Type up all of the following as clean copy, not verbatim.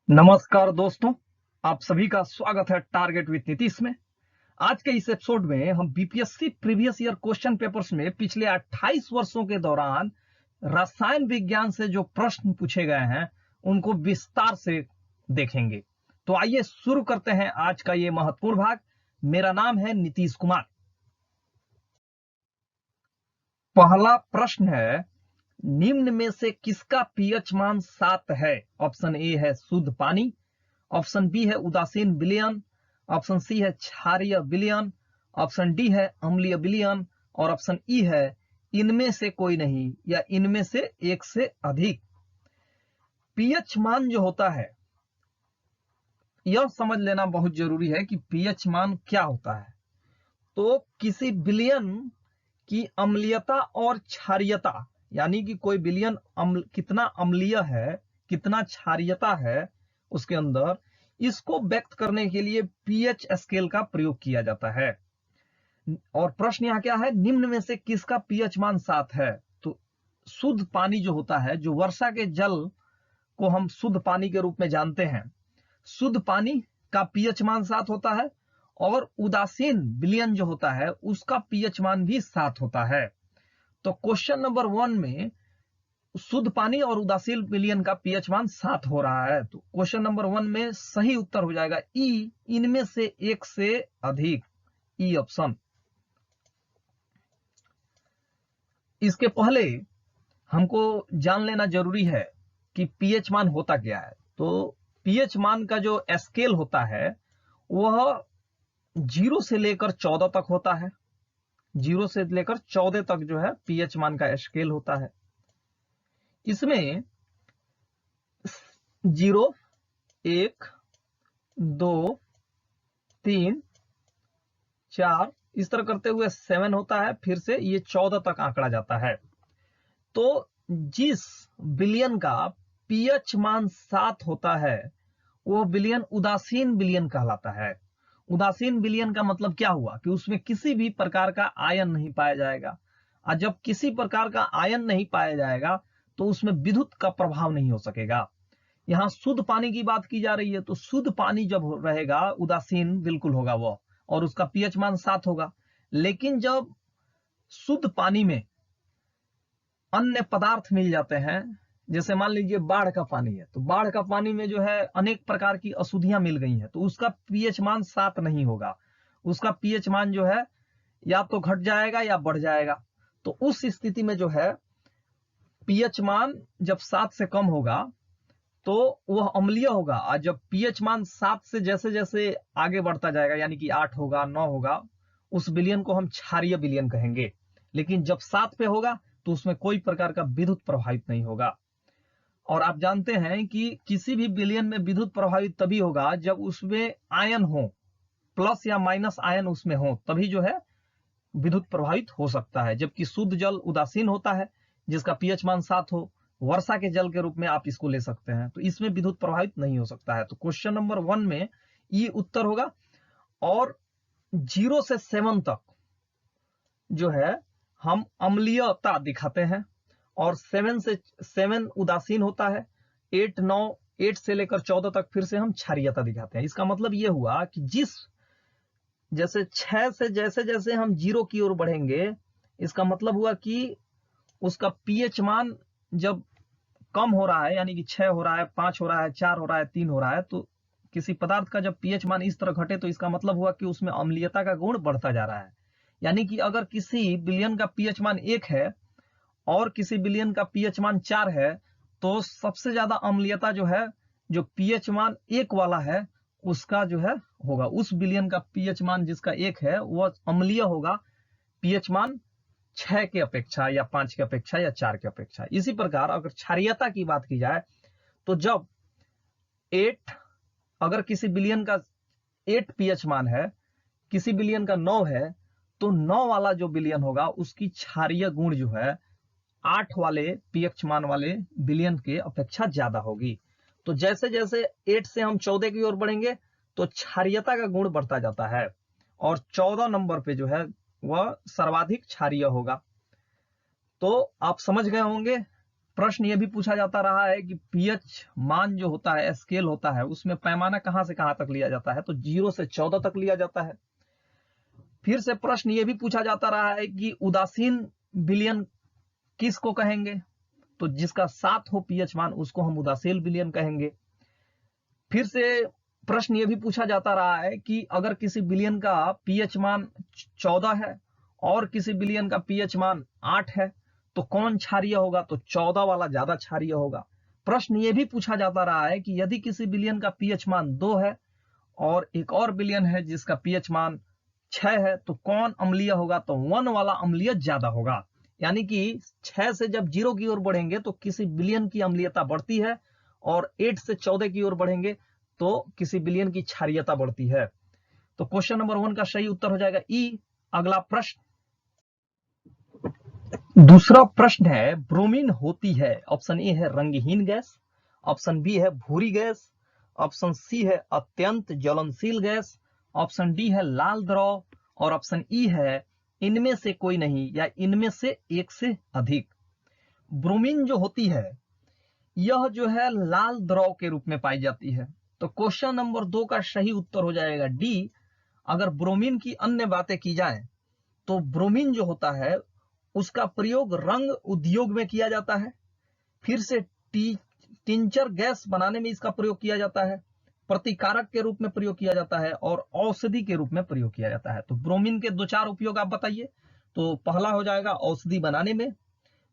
नमस्कार दोस्तों, आप सभी का स्वागत है टारगेट विद नीतीश में। आज के इस एपिसोड में हम BPSC previous year question papers में पिछले 28 वर्षों के दौरान रसायन विज्ञान से जो प्रश्न पूछे गए हैं उनको विस्तार से देखेंगे। तो आइए शुरू करते हैं आज का ये महत्वपूर्ण भाग। मेरा नाम है नीतीश कुमार। पहला प्रश्न है, निम्न में से किसका पीएच मान 7 है? ऑप्शन ए है शुद्ध पानी, ऑप्शन बी है उदासीन विलयन, ऑप्शन सी है क्षारीय विलयन, ऑप्शन डी है अम्लीय विलयन और ऑप्शन ई है इनमें से कोई नहीं या इनमें से एक से अधिक। पीएच मान जो होता है यह समझ लेना बहुत जरूरी है कि पीएच मान क्या होता है। तो किसी विलयन की अम्लीयता और क्षारीयता, यानी कि कोई विलयन कितना अम्लीय है, कितना क्षारीयता है उसके अंदर, इसको व्यक्त करने के लिए पीएच स्केल का प्रयोग किया जाता है। और प्रश्न यहां क्या है, निम्न में से किसका पीएच मान 7 है? तो शुद्ध पानी जो होता है, जो वर्षा के जल को हम शुद्ध पानी के रूप में जानते हैं, शुद्ध पानी का पीएच मान 7 होता है और उदासीन विलयन जो होता है उसका पीएच मान भी 7 होता है। तो क्वेश्चन नंबर 1 में शुद्ध पानी और उदासीन विलयन का पीएच मान 7 हो रहा है। तो क्वेश्चन नंबर 1 में सही उत्तर हो जाएगा ई, इनमें से एक से अधिक, ई ऑप्शन। इसके पहले हमको जान लेना जरूरी है कि पीएच मान होता क्या है। तो पीएच मान का जो स्केल होता है वह 0 से लेकर 14 तक होता है। 0 से लेकर 14 तक जो है पीएच मान का स्केल होता है। इसमें 0, 1, 2, 3, 4 इस तरह करते हुए 7 होता है, फिर से ये 14 तक आंकड़ा जाता है। तो जिस विलयन का पीएच मान 7 होता है वो विलयन उदासीन विलयन कहलाता है। उदासीन विलयन का मतलब क्या हुआ कि उसमें किसी भी प्रकार का आयन नहीं पाया जाएगा, और जब किसी प्रकार का आयन नहीं पाया जाएगा तो उसमें विद्युत का प्रभाव नहीं हो सकेगा। यहाँ शुद्ध पानी की बात की जा रही है, तो शुद्ध पानी जब रहेगा उदासीन बिल्कुल होगा वह, और उसका पीएच मान 7 होगा। लेकिन जब शुद्ध पानी में अन्य पदार्थ मिल जाते हैं, जैसे मान लीजिए बाढ़ का पानी है, तो बाढ़ का पानी में जो है अनेक प्रकार की अशुद्धियां मिल गई हैं, तो उसका पीएच मान 7 नहीं होगा। उसका पीएच मान जो है या तो घट जाएगा या बढ़ जाएगा। तो उस स्थिति में जो है पीएच मान जब 7 से कम होगा तो वह अम्लीय होगा, और जब पीएच मान 7 से जैसे जैसे आगे बढ़ता जाएगा, यानी कि 8 होगा, 9 होगा, उस विलयन को हम क्षारीय विलयन कहेंगे। लेकिन जब 7 पे होगा तो उसमें कोई प्रकार का विद्युत प्रभावित नहीं होगा। और आप जानते हैं कि किसी भी विलयन में विद्युत प्रभावित तभी होगा जब उसमें आयन हो, प्लस या माइनस आयन उसमें हो, तभी जो है विद्युत प्रभावित हो सकता है। जबकि शुद्ध जल उदासीन होता है जिसका पीएच मान 7 हो, वर्षा के जल के रूप में आप इसको ले सकते हैं, तो इसमें विद्युत प्रभावित नहीं हो सकता है। तो क्वेश्चन नंबर 1 में ये उत्तर होगा। और 0 से 7 तक जो है हम अम्लीयता दिखाते हैं, और 7 उदासीन होता है, 8 से लेकर 14 तक फिर से हम क्षारीयता दिखाते हैं। इसका मतलब यह हुआ कि जैसे 6 से जैसे जैसे हम 0 की ओर बढ़ेंगे, इसका मतलब हुआ कि उसका पीएच मान जब कम हो रहा है, यानी कि 6 हो रहा है, 5 हो रहा है, 4 हो रहा है, 3 हो रहा है, तो किसी पदार्थ का जब पीएच मान इस तरह घटे तो इसका मतलब हुआ कि उसमें अम्लीयता का गुण बढ़ता जा रहा है। यानी कि अगर किसी विलयन का पीएच मान 1 है और किसी विलयन का पीएच मान 4 है, तो सबसे ज्यादा अम्लीयता जो है, जो पीएच मान 1 वाला है उसका जो है होगा। उस विलयन का पीएच मान जिसका 1 है वह अम्लीय होगा पीएच मान 6 के अपेक्षा, या 5 के अपेक्षा, या 4 के अपेक्षा। इसी प्रकार अगर क्षारीयता की बात की जाए तो जब 8, अगर किसी विलयन का 8 पीएच मान है, किसी विलयन का 9 है, तो 9 वाला जो विलयन होगा उसकी क्षारीय गुण जो है 8 वाले पीएच मान वाले विलयन के अपेक्षा ज्यादा होगी। तो जैसे जैसे 8 से हम 14 की ओर बढ़ेंगे तो क्षारीयता का गुण बढ़ता जाता है, और 14 नंबर पे जो है वह सर्वाधिक क्षारीय होगा। तो आप समझ गए होंगे प्रश्न ये भी पूछा जाता रहा है कि पीएच मान जो होता है, स्केल होता है, उसमें पैमाना कहां से कहां तक लिया जाता है, तो 0 से 14 तक लिया जाता है। फिर से प्रश्न ये भी पूछा जाता रहा है कि उदासीन विलयन किसको कहेंगे, तो जिसका 7 हो पीएच मान उसको हम उदासीन विलयन कहेंगे। फिर से प्रश्न ये भी पूछा जाता रहा है कि अगर किसी विलयन का पीएच मान 14 है और किसी विलयन का पीएच मान 8 है तो कौन क्षारीय होगा, तो 14 वाला ज्यादा क्षारीय होगा। प्रश्न ये भी पूछा जाता रहा है कि यदि किसी विलयन का पीएच मान 2 है और एक और विलयन है जिसका पीएच मान 6 है तो कौन अम्लीय होगा, तो 1 वाला अम्लीय ज्यादा होगा। यानी कि 6 से जब 0 की ओर बढ़ेंगे तो किसी विलयन की अम्लीयता बढ़ती है और 8 से 14 की ओर बढ़ेंगे तो किसी विलयन की क्षारीयता बढ़ती है। तो क्वेश्चन नंबर 1 का सही उत्तर हो जाएगा ई। अगला प्रश्न, दूसरा प्रश्न है ब्रोमीन होती है, ऑप्शन ए है रंगहीन गैस, ऑप्शन बी है भूरी गैस, ऑप्शन सी है अत्यंत ज्वलनशील गैस, ऑप्शन डी है लाल द्रव और ऑप्शन ई है इनमें से कोई नहीं या इनमें से एक से अधिक। ब्रोमीन जो होती है यह जो है लाल द्रव के रूप में पाई जाती है। तो क्वेश्चन नंबर 2 का सही उत्तर हो जाएगा डी। अगर ब्रोमीन की अन्य बातें की जाए तो ब्रोमीन जो होता है उसका प्रयोग रंग उद्योग में किया जाता है, फिर से टिंचर गैस बनाने में इसका प्रयोग किया जाता है, प्रतिकारक के रूप में प्रयोग किया जाता है और औषधि के रूप में प्रयोग किया जाता है। तो ब्रोमीन के 2-4 उपयोग आप बताइए। तो पहला हो जाएगा औषधि बनाने में,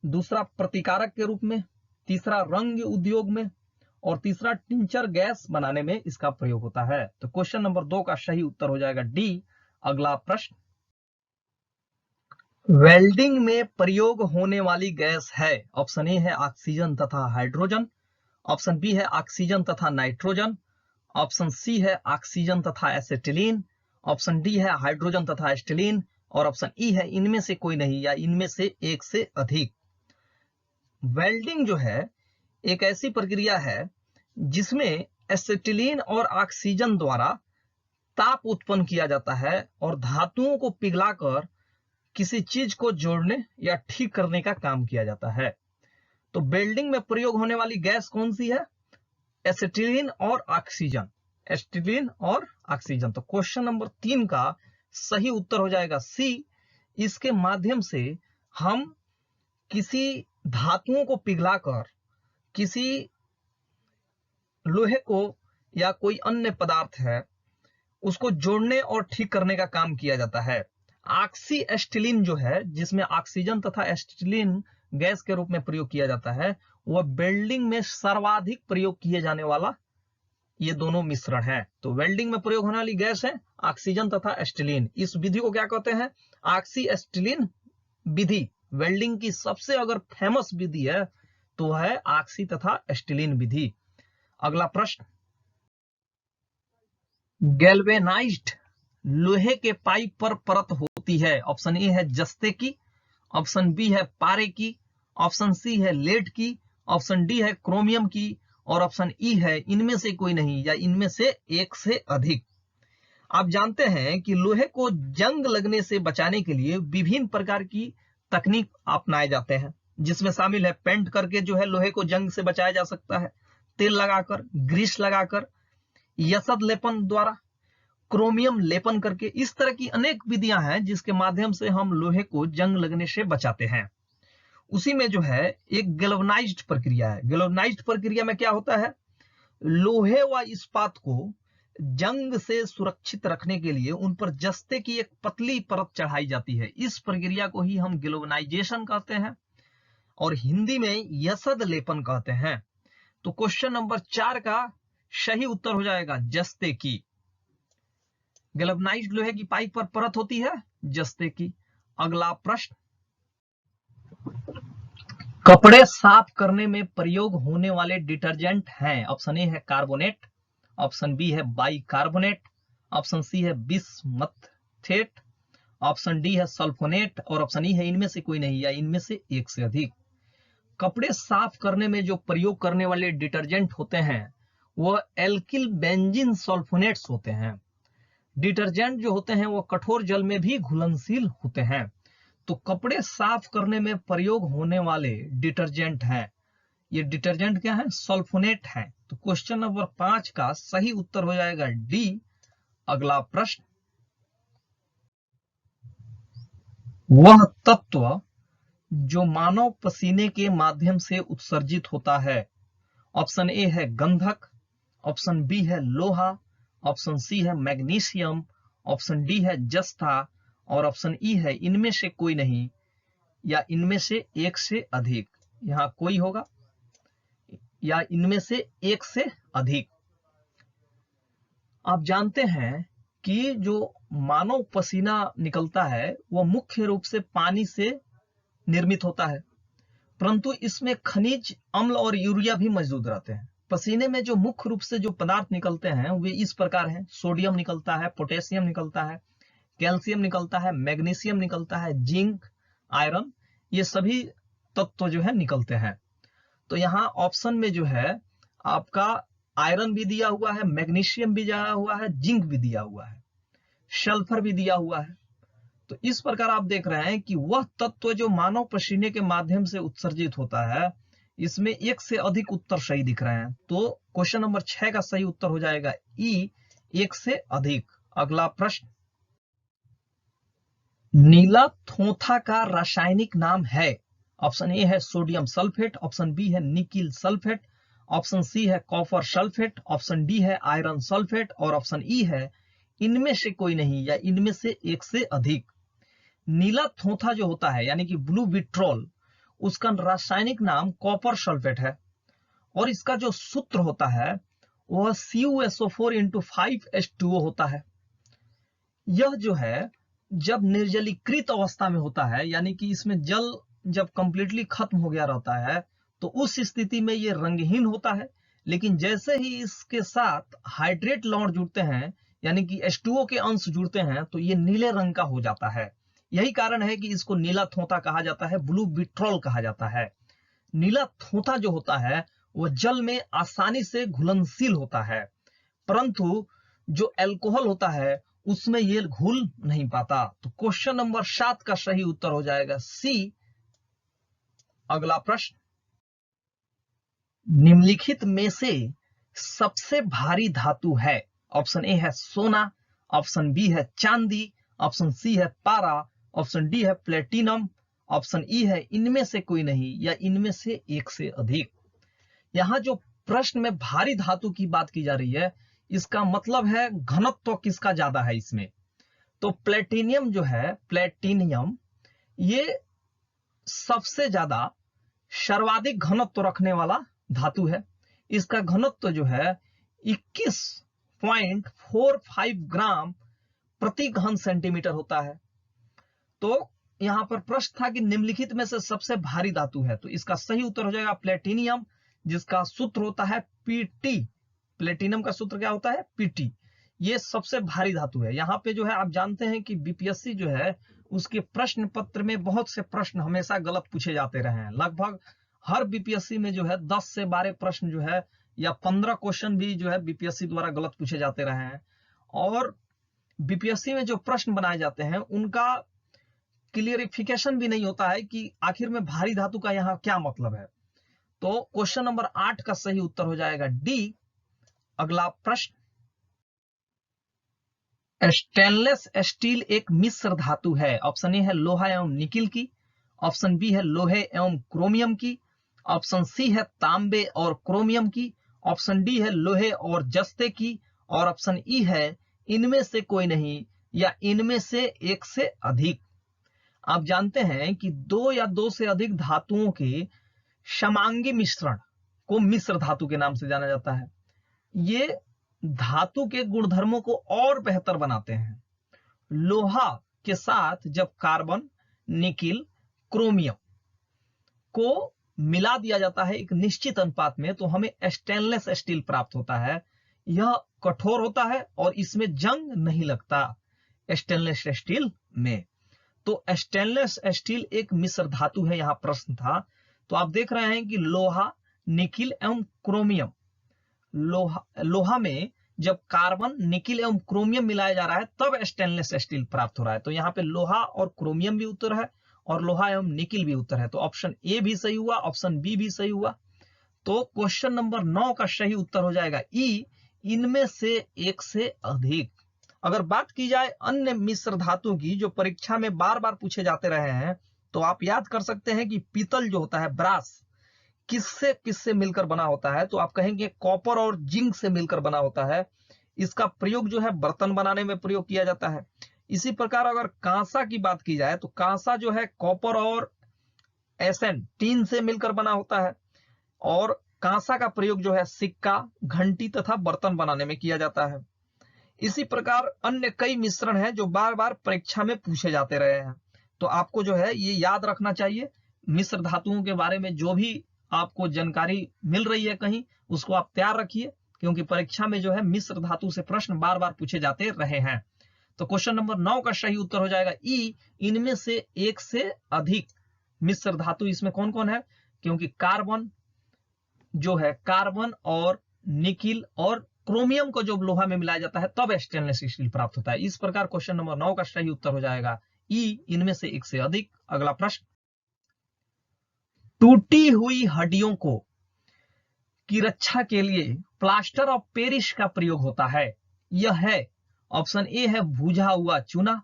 दूसरा प्रतिकारक के रूप में, तीसरा रंग उद्योग में और तीसरा टिंचर गैस बनाने में इसका प्रयोग होता है। तो क्वेश्चन नंबर 2 का सही उत्तर हो जाएगा डी। अगला प्रश्न, वेल्डिंग में प्रयोग होने वाली गैस है, ऑप्शन ए है ऑक्सीजन तथा हाइड्रोजन, ऑप्शन बी है ऑक्सीजन तथा नाइट्रोजन, ऑप्शन सी है ऑक्सीजन तथा एसिटिलीन, ऑप्शन डी है हाइड्रोजन तथा एसिटिलीन और ऑप्शन ई है इनमें से कोई नहीं या इनमें से एक से अधिक। वेल्डिंग जो है एक ऐसी प्रक्रिया है जिसमें एसिटिलीन और ऑक्सीजन द्वारा ताप उत्पन्न किया जाता है और धातुओं को पिघलाकर किसी चीज को जोड़ने या ठीक करने का काम किया जाता है। तो वेल्डिंग में प्रयोग होने वाली गैस कौन सी है, एसिटिलीन और ऑक्सीजन, एसिटिलीन और ऑक्सीजन। तो क्वेश्चन नंबर 3 का सही उत्तर हो जाएगा सी। इसके माध्यम से हम किसी धातुओं को पिघलाकर किसी लोहे को या कोई अन्य पदार्थ है उसको जोड़ने और ठीक करने का काम किया जाता है। ऑक्सी एसिटिलीन जो है जिसमें ऑक्सीजन तथा एसिटिलीन गैस के रूप में प्रयोग किया जाता है वह वेल्डिंग में सर्वाधिक प्रयोग किए जाने वाला ये दोनों मिश्रण है। तो वेल्डिंग में प्रयोग होने वाली गैस है ऑक्सीजन तथा एसिटिलीन। इस विधि को क्या कहते हैं, ऑक्सी एसिटिलीन विधि। वेल्डिंग की सबसे अगर फेमस विधि है तो है ऑक्सी तथा एसिटिलीन विधि। अगला प्रश्न, गैल्वेनाइज्ड लोहे के पाइप पर परत होती है, ऑप्शन ए है जस्ते की, ऑप्शन बी है पारे की, ऑप्शन सी है लेड की, ऑप्शन डी है क्रोमियम की और ऑप्शन ई है इनमें से कोई नहीं या इनमें से एक से अधिक। आप जानते हैं कि लोहे को जंग लगने से बचाने के लिए विभिन्न प्रकार की तकनीक अपनाए जाते हैं जिसमें शामिल है पेंट करके जो है लोहे को जंग से बचाया जा सकता है, तेल लगाकर, ग्रीस लगाकर, यसद लेपन द्वारा, क्रोमियम लेपन करके। इस तरह की अनेक विधियां हैं जिसके माध्यम से हम लोहे को जंग लगने से बचाते हैं। उसी में जो है एक गैल्वेनाइज्ड प्रक्रिया है। गैल्वेनाइज्ड प्रक्रिया में क्या होता है, लोहे व इस्पात को जंग से सुरक्षित रखने के लिए उन पर जस्ते की एक पतली परत चढ़ाई जाती है। इस प्रक्रिया को ही हम गैल्वेनाइजेशन कहते हैं और हिंदी में यसद लेपन कहते हैं। तो क्वेश्चन नंबर 4 का सही उत्तर हो जाएगा जस्ते की। गैल्वेनाइज्ड लोहे की पाइप पर परत होती है जस्ते की। अगला प्रश्न, कपड़े साफ करने में प्रयोग होने वाले डिटर्जेंट हैं, ऑप्शन ए है कार्बोनेट, ऑप्शन बी है बाइकार्बोनेट, ऑप्शन सी है बिस्मथेट, ऑप्शन डी है सल्फोनेट और ऑप्शन ई है इनमें से कोई नहीं या इनमें से एक से अधिक। कपड़े साफ करने में जो प्रयोग करने वाले डिटर्जेंट होते हैं वह एल्किल बेंजीन सल्फोनेट्स होते हैं। डिटर्जेंट जो होते हैं वो कठोर जल में भी घुलनशील होते हैं। तो कपड़े साफ करने में प्रयोग होने वाले डिटर्जेंट हैं ये डिटर्जेंट क्या है? सल्फोनेट है। तो क्वेश्चन नंबर 5 का सही उत्तर हो जाएगा डी। अगला प्रश्न, वह तत्व जो मानव पसीने के माध्यम से उत्सर्जित होता है। ऑप्शन ए है गंधक, ऑप्शन बी है लोहा, ऑप्शन सी है मैग्नीशियम, ऑप्शन डी है जस्ता और ऑप्शन ई है इनमें से कोई नहीं या इनमें से एक से अधिक। यहां कोई होगा या इनमें से एक से अधिक। आप जानते हैं कि जो मानव पसीना निकलता है वह मुख्य रूप से पानी से निर्मित होता है, परंतु इसमें खनिज अम्ल और यूरिया भी मौजूद रहते हैं। पसीने में जो मुख्य रूप से जो पदार्थ निकलते हैं वे इस प्रकार हैं। सोडियम निकलता है, पोटेशियम निकलता है, कैल्शियम निकलता है, मैग्नीशियम निकलता है, जिंक, आयरन, ये सभी तत्व जो है निकलते हैं। तो यहाँ ऑप्शन में जो है आपका आयरन भी दिया हुआ है, मैग्नीशियम भी दिया हुआ है, जिंक भी दिया हुआ है, सल्फर भी दिया हुआ है। तो इस प्रकार आप देख रहे हैं कि वह तत्व जो मानव पसीने के माध्यम से उत्सर्जित होता है, इसमें एक से अधिक उत्तर सही दिख रहे हैं। तो क्वेश्चन नंबर 6 का सही उत्तर हो जाएगा ई, एक से अधिक। अगला प्रश्न, नीला थोथा का रासायनिक नाम है। ऑप्शन ए है सोडियम सल्फेट, ऑप्शन बी है निकिल सल्फेट, ऑप्शन सी है कॉपर सल्फेट, ऑप्शन डी है आयरन सल्फेट और ऑप्शन ई है इनमें से कोई नहीं या इनमें से एक से अधिक। नीला थोथा जो होता है यानी कि ब्लू विट्रोल, उसका रासायनिक नाम कॉपर सल्फेट है और इसका जो सूत्र होता है वह CuSO4 × 5H2O होता है। यह जो है जब निर्जलीकृत अवस्था में होता है यानी कि इसमें जल जब कंप्लीटली खत्म हो गया रहता है तो उस स्थिति में ये रंगहीन होता है, लेकिन जैसे ही इसके साथ हाइड्रेट लवण जुड़ते हैं यानी कि H2O के अंश जुड़ते हैं तो ये नीले रंग का हो जाता है। यही कारण है कि इसको नीला थोथा कहा जाता है, ब्लू विट्रोल कहा जाता है। नीला थोथा जो होता है वह जल में आसानी से घुलनशील होता है, परंतु जो अल्कोहल होता है उसमें ये घुल नहीं पाता। तो क्वेश्चन नंबर 7 का सही उत्तर हो जाएगा सी। अगला प्रश्न, निम्नलिखित में से सबसे भारी धातु है। ऑप्शन ए है सोना, ऑप्शन बी है चांदी, ऑप्शन सी है पारा, ऑप्शन डी है प्लेटिनम, ऑप्शन ई है इनमें से कोई नहीं या इनमें से एक से अधिक। यहां जो प्रश्न में भारी धातु की बात की जा रही है इसका मतलब है घनत्व किसका ज्यादा है इसमें। तो प्लेटिनियम जो है, प्लेटिनियम ये सबसे ज्यादा सर्वाधिक घनत्व रखने वाला धातु है। इसका घनत्व जो है 21.45 ग्राम प्रति घन सेंटीमीटर होता है। तो यहां पर प्रश्न था कि निम्नलिखित में से सबसे भारी धातु है, तो इसका सही उत्तर हो जाएगा प्लेटिनियम, जिसका सूत्र होता है पीटी। प्लेटिनम का सूत्र क्या होता है? पीटी। ये सबसे भारी धातु है। यहाँ पे जो है आप जानते हैं कि बीपीएससी जो है उसके प्रश्न पत्र में बहुत से प्रश्न हमेशा गलत पूछे जाते रहे हैं। लगभग हर बीपीएससी में जो है 10 से 12 प्रश्न जो है या 15 क्वेश्चन भी जो है बीपीएससी द्वारा गलत पूछे जाते रहे हैं। और बीपीएससी में जो प्रश्न बनाए जाते हैं उनका क्लियरिफिकेशन भी नहीं होता है कि आखिर में भारी धातु का यहाँ क्या मतलब है। तो क्वेश्चन नंबर 8 का सही उत्तर हो जाएगा डी। अगला प्रश्न, स्टेनलेस स्टील एक मिश्र धातु है। ऑप्शन ए है लोहा एवं निकिल की, ऑप्शन बी है लोहे एवं क्रोमियम की, ऑप्शन सी है तांबे और क्रोमियम की, ऑप्शन डी है लोहे और जस्ते की और ऑप्शन ई है इनमें से कोई नहीं या इनमें से एक से अधिक। आप जानते हैं कि दो या दो से अधिक धातुओं के समांगी मिश्रण को मिश्र धातु के नाम से जाना जाता है। ये धातु के गुणधर्मों को और बेहतर बनाते हैं। लोहा के साथ जब कार्बन, निकिल, क्रोमियम को मिला दिया जाता है एक निश्चित अनुपात में तो हमें स्टेनलेस स्टील प्राप्त होता है। यह कठोर होता है और इसमें जंग नहीं लगता स्टेनलेस स्टील में। तो स्टेनलेस स्टील एक मिश्र धातु है, यहां प्रश्न था। तो आप देख रहे हैं कि लोहा, निकिल एवं क्रोमियम, लोहा में जब कार्बन, निकिल एवं क्रोमियम मिलाया जा रहा है तब स्टेनलेस स्टील प्राप्त हो रहा है। तो यहाँ पे लोहा और क्रोमियम भी उत्तर है और लोहा एवं निकिल भी उत्तर है। तो ऑप्शन ए भी सही हुआ, ऑप्शन बी भी सही हुआ। तो क्वेश्चन नंबर 9 का सही उत्तर हो जाएगा ई, इनमें से एक से अधिक। अगर बात की जाए अन्य मिश्र धातु की जो परीक्षा में बार बार पूछे जाते रहे हैं, तो आप याद कर सकते हैं कि पीतल जो होता है, ब्रास, किससे किससे मिलकर बना होता है, तो आप कहेंगे कॉपर और जिंक से मिलकर बना होता है। इसका प्रयोग जो है बर्तन बनाने में प्रयोग किया जाता है। इसी प्रकार अगर कांसा की बात की जाए तो कांसा जो है कॉपर और एसन, टीन से मिलकर बना होता है, और कांसा का प्रयोग जो है सिक्का, घंटी तथा बर्तन बनाने में किया जाता है। इसी प्रकार अन्य कई मिश्रण हैं जो बार बार परीक्षा में पूछे जाते रहे हैं, तो आपको जो है ये याद रखना चाहिए। मिश्र धातुओं के बारे में जो भी आपको जानकारी मिल रही है कहीं, उसको आप तैयार रखिए, क्योंकि परीक्षा में जो है मिश्र धातु से प्रश्न बार बार पूछे जाते रहे हैं। तो क्वेश्चन नंबर 9 का सही उत्तर हो जाएगा ई, इनमें से एक से अधिक मिश्र धातु। इसमें कौन कौन है, क्योंकि कार्बन जो है, कार्बन और निकिल और क्रोमियम को जो लोहा में मिलाया जाता है तब स्टेनलेस स्टील प्राप्त होता है। इस प्रकार क्वेश्चन नंबर 9 का सही उत्तर हो जाएगा ई, इनमें से एक से अधिक। अगला प्रश्न, टूटी हुई हड्डियों को की रक्षा के लिए प्लास्टर ऑफ पेरिस का प्रयोग होता है। यह है, ऑप्शन ए है भुजा हुआ चूना,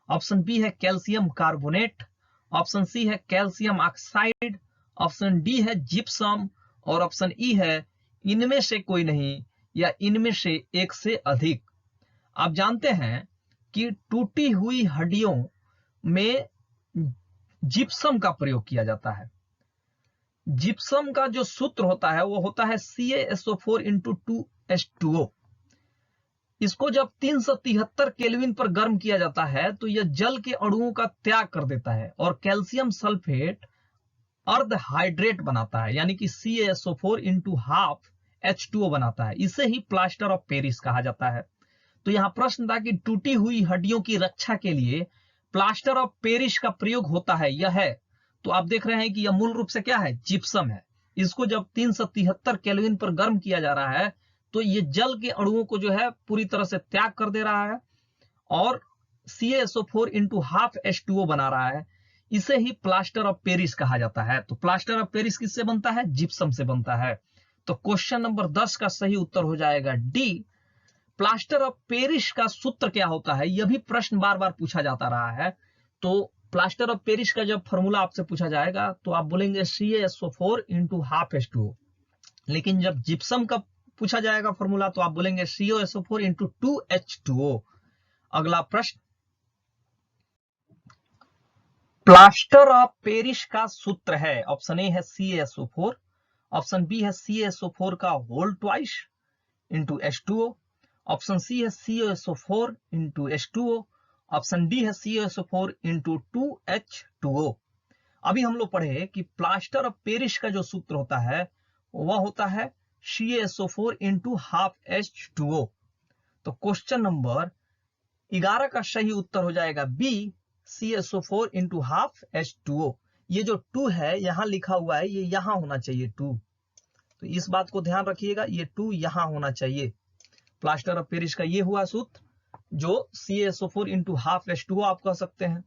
ऑप्शन बी है कैल्शियम कार्बोनेट, ऑप्शन सी है कैल्शियम ऑक्साइड, ऑप्शन डी है जिप्सम, और ऑप्शन ई है इनमें से कोई नहीं या इनमें से एक से अधिक। आप जानते हैं कि टूटी हुई हड्डियों में जिप्सम का प्रयोग किया जाता है। जिप्सम का जो सूत्र होता है वो होता है CaSO4 × 2H2O। इसको जब 373 केल्विन पर गर्म किया जाता है तो यह जल के अणुओं का त्याग कर देता है और कैल्शियम सल्फेट अर्ध हाइड्रेट बनाता है, यानी कि CaSO4 × ½ H2O बनाता है। इसे ही प्लास्टर ऑफ पेरिस कहा जाता है। तो यहां प्रश्न था कि टूटी हुई हड्डियों की रक्षा के लिए प्लास्टर ऑफ पेरिस का प्रयोग होता है, यह है। तो आप देख रहे हैं कि यह मूल रूप से क्या है, जिप्सम है। इसको जब 373 केल्विन पर गर्म किया जा रहा है तो ये जल के अणुओं को जो है पूरी तरह से त्याग कर दे रहा है और CaSO4 × ½ H2O बना रहा है। इसे ही प्लास्टर ऑफ पेरिस कहा जाता है। तो प्लास्टर ऑफ पेरिस किससे बनता है, जिप्सम से बनता है। तो क्वेश्चन नंबर 10 का सही उत्तर हो जाएगा डी, प्लास्टर ऑफ पेरिस का सूत्र क्या होता है। यह भी प्रश्न बार बार पूछा जाता रहा है। तो प्लास्टर ऑफ पेरिस का जब फॉर्मूला आपसे पूछा जाएगा तो आप बोलेंगे CaSO4 × ½ H2O, लेकिन जब जिप्सम का पूछा जाएगा फॉर्मूला तो आप बोलेंगे CaSO4 × 2H2O। अगला प्रश्न, प्लास्टर ऑफ पेरिस का सूत्र है। ऑप्शन ए है CaSO4, ऑप्शन बी है CaSO4 का whole twice × H2O, option C है CaSO4 × H2O, ऑप्शन डी है CaSO4 × 2H2O। अभी हम लोग पढ़े कि प्लास्टर ऑफ पेरिस का जो सूत्र होता है वह होता है CaSO4 × ½ H2O। तो क्वेश्चन नंबर 11 का सही उत्तर हो जाएगा बी, CaSO4 × ½ H2O। ये जो 2 है यहां लिखा हुआ है, ये यहां होना चाहिए 2, तो इस बात को ध्यान रखिएगा, ये 2 यहां होना चाहिए। प्लास्टर ऑफ पेरिस का ये हुआ सूत्र जो CaSO4 × ½ H2O आप कह सकते हैं।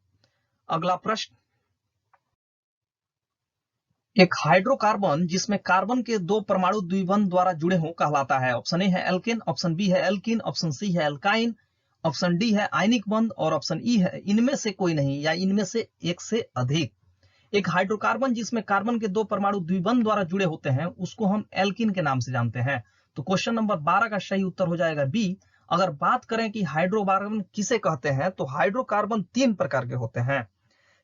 अगला प्रश्न, एक हाइड्रोकार्बन जिसमें कार्बन के 2 परमाणु द्विबंध द्वारा जुड़े हों कहलाता है। ऑप्शन ए है एल्केन, ऑप्शन बी है एल्कीन, ऑप्शन सी है एल्काइन, ऑप्शन डी है आयनिक बंध, और ऑप्शन ई है इनमें से कोई नहीं या इनमें से एक से अधिक। एक हाइड्रोकार्बन जिसमें कार्बन के 2 परमाणु द्विबंध द्वारा जुड़े होते हैं उसको हम एल्कीन के नाम से जानते हैं। तो क्वेश्चन नंबर 12 का सही उत्तर हो जाएगा बी। अगर बात करें कि हाइड्रोकार्बन किसे कहते हैं तो हाइड्रोकार्बन 3 प्रकार के होते हैं।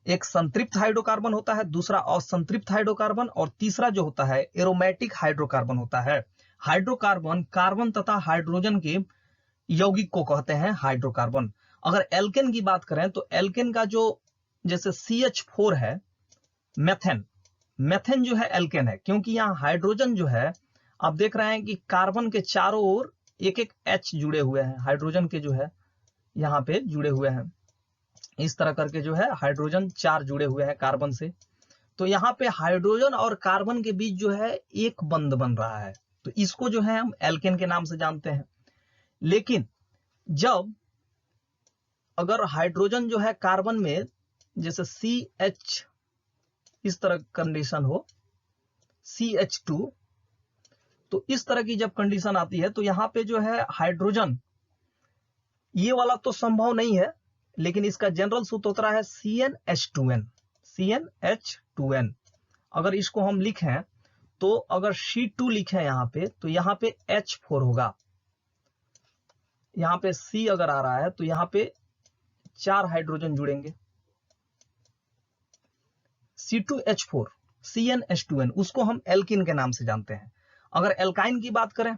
एक संतृप्त हाइड्रोकार्बन होता है, दूसरा असंतृप्त हाइड्रोकार्बन, और तीसरा जो होता है एरोमेटिक हाइड्रोकार्बन होता है। हाइड्रोकार्बन कार्बन तथा हाइड्रोजन के यौगिक को कहते हैं हाइड्रोकार्बन। अगर एल्केन की बात करें तो एल्केन का जो जैसे CH4 है, मेथेन, मेथेन जो है एल्केन है, क्योंकि यहाँ हाइड्रोजन जो है आप देख रहे हैं कि कार्बन के चारों ओर एक एक H जुड़े हुए हैं, हाइड्रोजन के जो है यहाँ पे जुड़े हुए हैं, इस तरह करके जो है हाइड्रोजन 4 जुड़े हुए हैं कार्बन से। तो यहाँ पे हाइड्रोजन और कार्बन के बीच जो है एक बंध बन रहा है, तो इसको जो है हम एल्केन के नाम से जानते हैं। लेकिन जब अगर हाइड्रोजन जो है कार्बन में जैसे CH इस तरह कंडीशन हो, CH2 तो इस तरह की जब कंडीशन आती है तो यहाँ पे जो है हाइड्रोजन, ये वाला तो संभव नहीं है, लेकिन इसका जनरल सूत्र होता है CnH2n। CnH2n अगर इसको हम लिखें तो अगर C2 लिखें यहाँ पे H4 होगा। यहाँ पे C अगर आ रहा है तो यहाँ पे 4 हाइड्रोजन जुड़ेंगे, C2H4 CnH2n, उसको हम एल्किन के नाम से जानते हैं। अगर एल्काइन की बात करें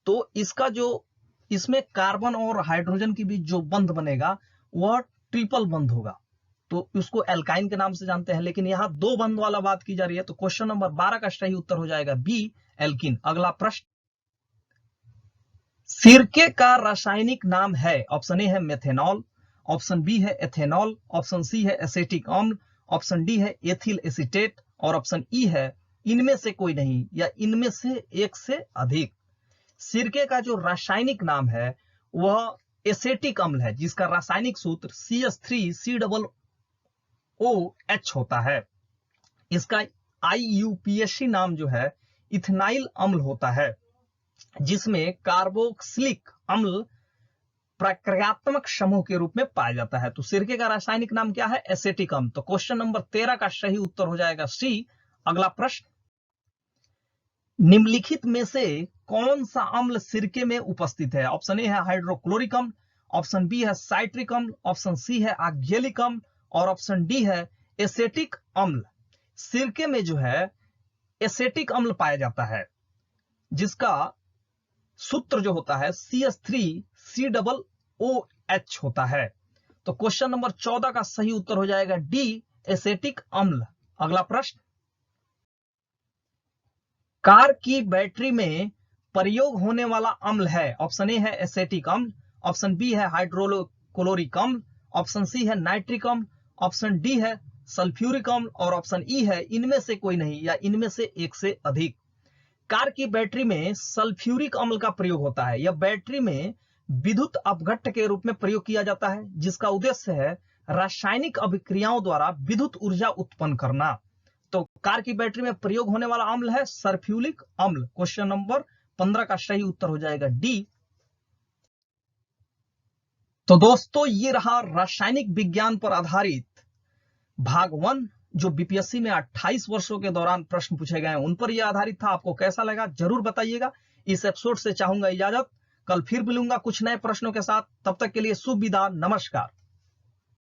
तो इसका जो इसमें कार्बन और हाइड्रोजन के बीच जो बंध बनेगा वह ट्रिपल बंध होगा, तो उसको एल्काइन के नाम से जानते हैं। लेकिन यहाँ 2 बंध वाला बात की जा रही है, तो क्वेश्चन नंबर 12 का सही उत्तर हो जाएगा बी, एल्किन। अगला प्रश्न, सिरके का रासायनिक नाम है। ऑप्शन ए है मेथेनॉल, ऑप्शन बी है एथेनॉल, ऑप्शन सी है एसेटिक अम्ल, ऑप्शन डी है एथिल एसीटेट और ऑप्शन ई है इनमें से कोई नहीं या इनमें से एक से अधिक। सिरके का जो रासायनिक नाम है वह एसेटिक अम्ल है, जिसका रासायनिक सूत्र CH3COOH होता है। इसका IUPAC नाम जो है इथेनाइल अम्ल होता है, जिसमें कार्बोक्सिलिक अम्ल प्रक्रियात्मक समूह के रूप में पाया जाता है। तो सिरके का रासायनिक नाम क्या है? एसेटिक अम्ल। तो क्वेश्चन नंबर 13 का सही उत्तर हो जाएगा सी। अगला प्रश्न, निम्नलिखित में से कौन सा अम्ल सिरके में उपस्थित है? ऑप्शन ए है हाइड्रोक्लोरिक अम्ल, ऑप्शन बी है साइट्रिक अम्ल, ऑप्शन सी है ऑक्जेलिक अम्ल और ऑप्शन डी है एसेटिक अम्ल। सिरके में जो है एसेटिक अम्ल पाया जाता है, जिसका सूत्र जो होता है CH3COOH होता है। तो क्वेश्चन नंबर 14 का सही उत्तर हो जाएगा डी, एसेटिक अम्ल। अगला प्रश्न, कार की बैटरी में प्रयोग होने वाला अम्ल है। ऑप्शन ए है एसेटिक अम्ल, ऑप्शन बी है हाइड्रोक्लोरिक अम्ल, ऑप्शन सी है नाइट्रिक अम्ल, ऑप्शन डी है सल्फ्यूरिक अम्ल और ऑप्शन ई है इनमें से कोई नहीं या इनमें से एक से अधिक। कार की बैटरी में सल्फ्यूरिक अम्ल का प्रयोग होता है। यह बैटरी में विद्युत अपघट्ट के रूप में प्रयोग किया जाता है, जिसका उद्देश्य है रासायनिक अभिक्रियाओं द्वारा विद्युत ऊर्जा उत्पन्न करना। तो कार की बैटरी में प्रयोग होने वाला अम्ल है सल्फ्यूरिक अम्ल। क्वेश्चन नंबर 15 का सही उत्तर हो जाएगा डी। तो दोस्तों, ये रहा रासायनिक विज्ञान पर आधारित भाग 1, जो बीपीएससी में 28 वर्षों के दौरान प्रश्न पूछे गए हैं उन पर यह आधारित था। आपको कैसा लगा जरूर बताइएगा। इस एपिसोड से चाहूंगा इजाजत, कल फिर मिलूंगा कुछ नए प्रश्नों के साथ। तब तक के लिए शुभ विदा, नमस्कार।